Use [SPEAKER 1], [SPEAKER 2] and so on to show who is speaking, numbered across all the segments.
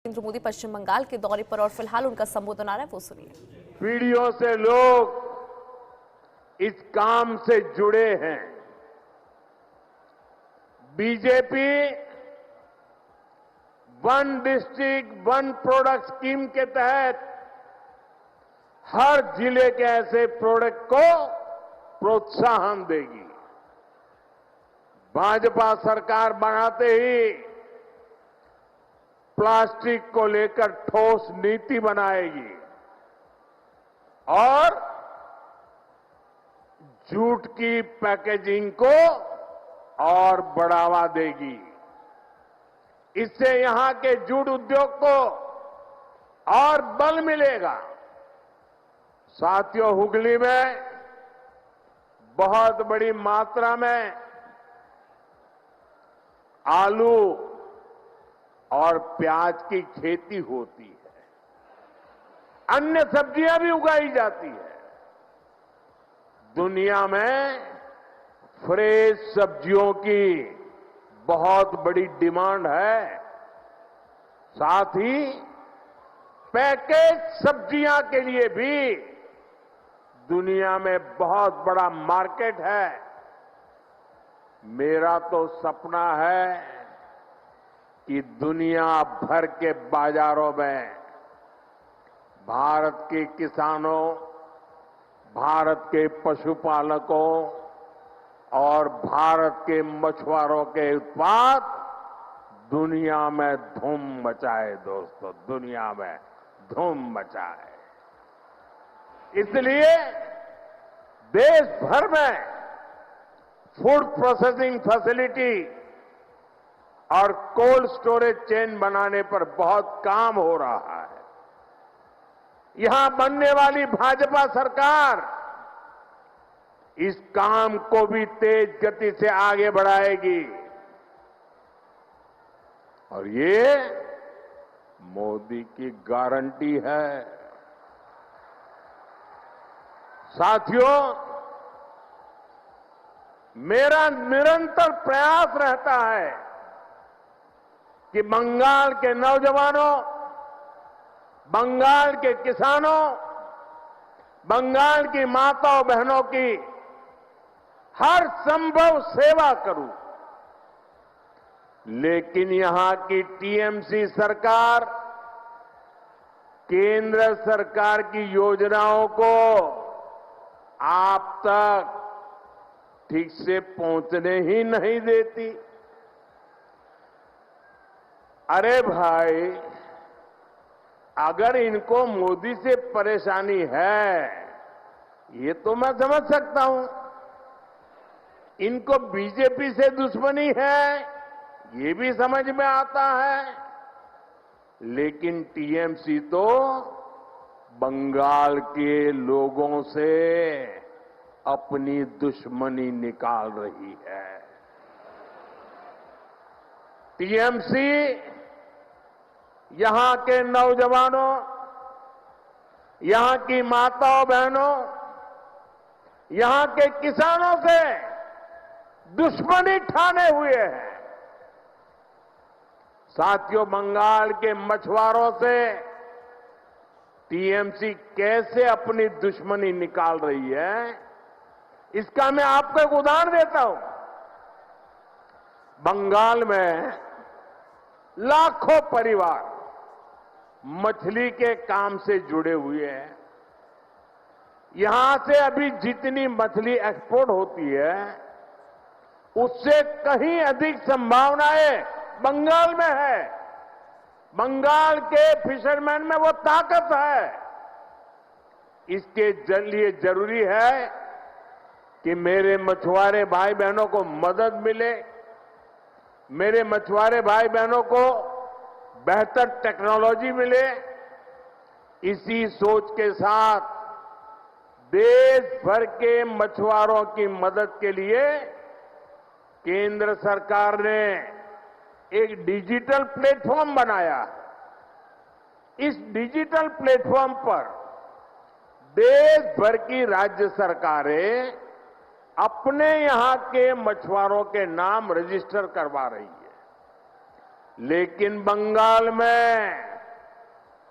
[SPEAKER 1] नरेंद्र मोदी पश्चिम बंगाल के दौरे पर और फिलहाल उनका संबोधन आ रहा है, वो सुनिए।
[SPEAKER 2] पीढ़ियों से लोग इस काम से जुड़े हैं। BJP one district one product scheme के तहत हर जिले के ऐसे प्रोडक्ट को प्रोत्साहन देगी। भाजपा सरकार बनाते ही प्लास्टिक को लेकर ठोस नीति बनाएगी और जूट की पैकेजिंग को और बढ़ावा देगी। इससे यहां के जूट उद्योग को और बल मिलेगा। साथियों, हुगली में बहुत बड़ी मात्रा में आलू और प्याज की खेती होती है। अन्य सब्जियां भी उगाई जाती है। दुनिया में फ्रेश सब्जियों की बहुत बड़ी डिमांड है। साथ ही पैकेज सब्जियां के लिए भी दुनिया में बहुत बड़ा मार्केट है। मेरा तो सपना है कि दुनिया भर के बाजारों में भारत के किसानों, भारत के पशुपालकों और भारत के मछुआरों के उत्पाद दुनिया में धूम मचाए। दोस्तों, दुनिया में धूम मचाए। इसलिए देश भर में फूड प्रोसेसिंग फैसिलिटी और कोल्ड स्टोरेज चेन बनाने पर बहुत काम हो रहा है। यहां बनने वाली भाजपा सरकार इस काम को भी तेज गति से आगे बढ़ाएगी और ये मोदी की गारंटी है। साथियों, मेरा निरंतर प्रयास रहता है कि बंगाल के नौजवानों, बंगाल के किसानों, बंगाल की माताओं बहनों की हर संभव सेवा करूं। लेकिन यहां की टीएमसी सरकार केंद्र सरकार की योजनाओं को आप तक ठीक से पहुंचने ही नहीं देती। अरे भाई, अगर इनको मोदी से परेशानी है, ये तो मैं समझ सकता हूं। इनको बीजेपी से दुश्मनी है, ये भी समझ में आता है। लेकिन टीएमसी तो बंगाल के लोगों से अपनी दुश्मनी निकाल रही है। टीएमसी यहां के नौजवानों, यहां की माताओं बहनों, यहां के किसानों से दुश्मनी ठाने हुए हैं। साथियों, बंगाल के मछुआरों से टीएमसी कैसे अपनी दुश्मनी निकाल रही है, इसका मैं आपको एक उदाहरण देता हूं। बंगाल में लाखों परिवार मछली के काम से जुड़े हुए हैं। यहां से अभी जितनी मछली एक्सपोर्ट होती है, उससे कहीं अधिक संभावनाएं बंगाल में है। बंगाल के फिशरमैन में वो ताकत है। इसके लिए जरूरी है कि मेरे मछुआरे भाई बहनों को मदद मिले, मेरे मछुआरे भाई बहनों को बेहतर टेक्नोलॉजी मिले। इसी सोच के साथ देश भर के मछुआरों की मदद के लिए केंद्र सरकार ने एक डिजिटल प्लेटफॉर्म बनाया। इस डिजिटल प्लेटफॉर्म पर देश भर की राज्य सरकारें अपने यहां के मछुआरों के नाम रजिस्टर करवा रही है। लेकिन बंगाल में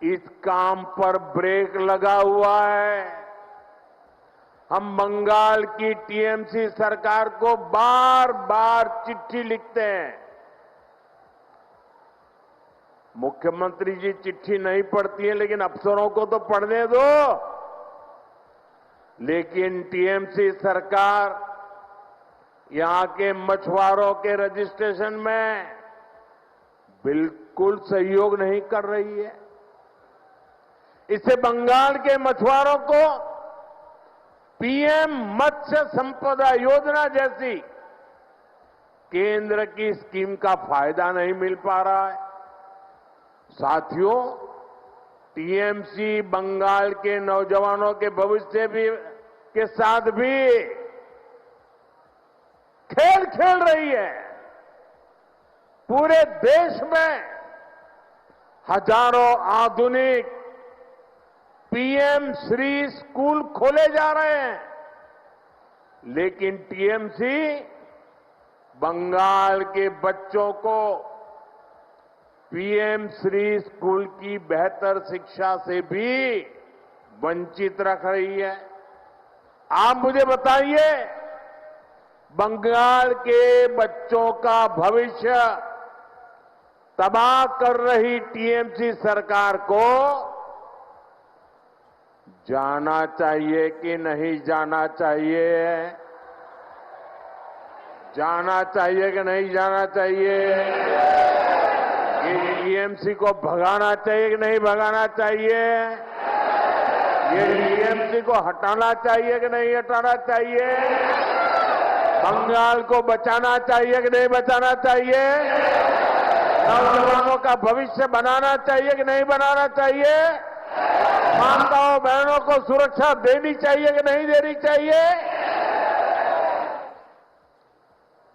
[SPEAKER 2] इस काम पर ब्रेक लगा हुआ है। हम बंगाल की टीएमसी सरकार को बार बार चिट्ठी लिखते हैं। मुख्यमंत्री जी चिट्ठी नहीं पढ़ती है, लेकिन अफसरों को तो पढ़ने दो। लेकिन टीएमसी सरकार यहां के मछुआरों के रजिस्ट्रेशन में बिल्कुल सहयोग नहीं कर रही है। इससे बंगाल के मछुआरों को पीएम मत्स्य संपदा योजना जैसी केंद्र की स्कीम का फायदा नहीं मिल पा रहा है। साथियों, टीएमसी बंगाल के नौजवानों के भविष्य भी के साथ भी खेल खेल रही है। पूरे देश में हजारों आधुनिक पीएम श्री स्कूल खोले जा रहे हैं, लेकिन टीएमसी बंगाल के बच्चों को पीएम श्री स्कूल की बेहतर शिक्षा से भी वंचित रख रही है। आप मुझे बताइए, बंगाल के बच्चों का भविष्य तबाह कर रही टीएमसी सरकार को जाना चाहिए कि नहीं जाना चाहिए? जाना चाहिए कि नहीं जाना चाहिए? ये टीएमसी को भगाना चाहिए कि नहीं भगाना चाहिए? ये टीएमसी को हटाना चाहिए कि नहीं हटाना चाहिए? बंगाल को बचाना चाहिए कि नहीं बचाना चाहिए? नौजवानों का भविष्य बनाना चाहिए कि नहीं बनाना चाहिए? माताओं बहनों को सुरक्षा देनी चाहिए कि नहीं देनी चाहिए?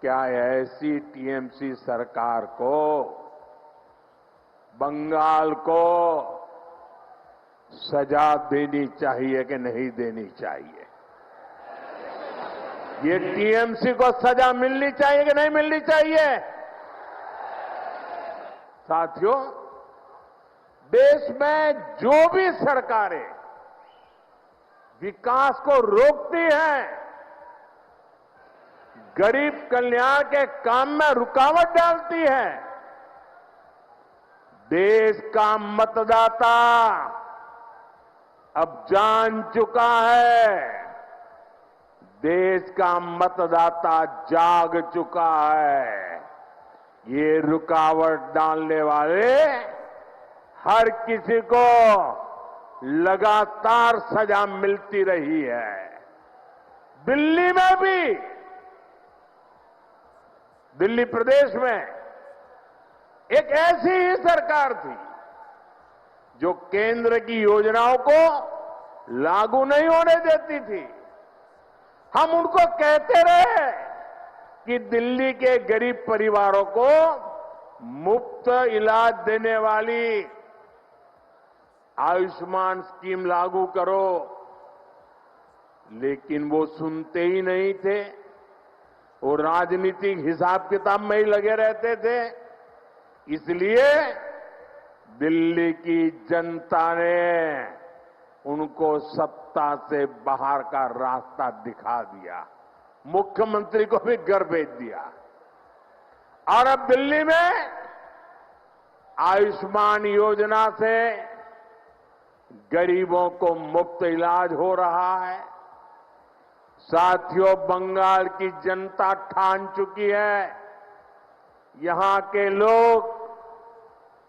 [SPEAKER 2] क्या ऐसी टीएमसी सरकार को बंगाल को सजा देनी चाहिए कि नहीं देनी चाहिए? ये टीएमसी को सजा मिलनी चाहिए कि नहीं मिलनी चाहिए? साथियों, देश में जो भी सरकारें विकास को रोकती हैं, गरीब कल्याण के काम में रुकावट डालती है, देश का मतदाता अब जान चुका है, देश का मतदाता जाग चुका है। ये रुकावट डालने वाले हर किसी को लगातार सजा मिलती रही है। दिल्ली में भी, दिल्ली प्रदेश में एक ऐसी ही सरकार थी जो केंद्र की योजनाओं को लागू नहीं होने देती थी। हम उनको कहते रहे कि दिल्ली के गरीब परिवारों को मुफ्त इलाज देने वाली आयुष्मान स्कीम लागू करो, लेकिन वो सुनते ही नहीं थे। वो राजनीतिक हिसाब किताब में ही लगे रहते थे। इसलिए दिल्ली की जनता ने उनको सत्ता से बाहर का रास्ता दिखा दिया, मुख्यमंत्री को भी घर भेज दिया। और अब दिल्ली में आयुष्मान योजना से गरीबों को मुफ्त इलाज हो रहा है। साथियों, बंगाल की जनता ठान चुकी है, यहां के लोग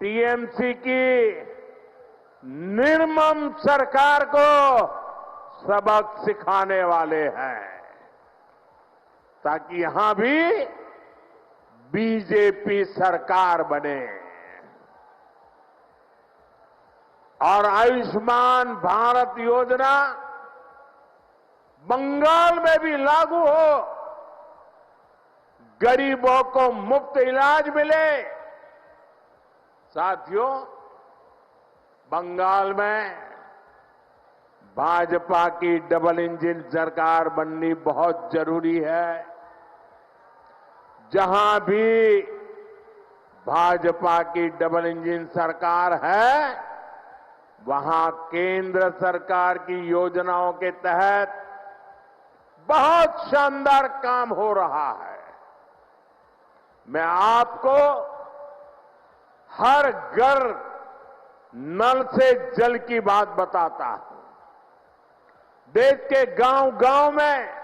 [SPEAKER 2] टीएमसी की निर्मम सरकार को सबक सिखाने वाले हैं, ताकि यहां भी बीजेपी सरकार बने और आयुष्मान भारत योजना बंगाल में भी लागू हो, गरीबों को मुफ्त इलाज मिले। साथियों, बंगाल में भाजपा की डबल इंजन सरकार बननी बहुत जरूरी है। जहां भी भाजपा की डबल इंजन सरकार है, वहां केंद्र सरकार की योजनाओं के तहत बहुत शानदार काम हो रहा है। मैं आपको हर घर नल से जल की बात बताता हूं। देश के गांव-गांव में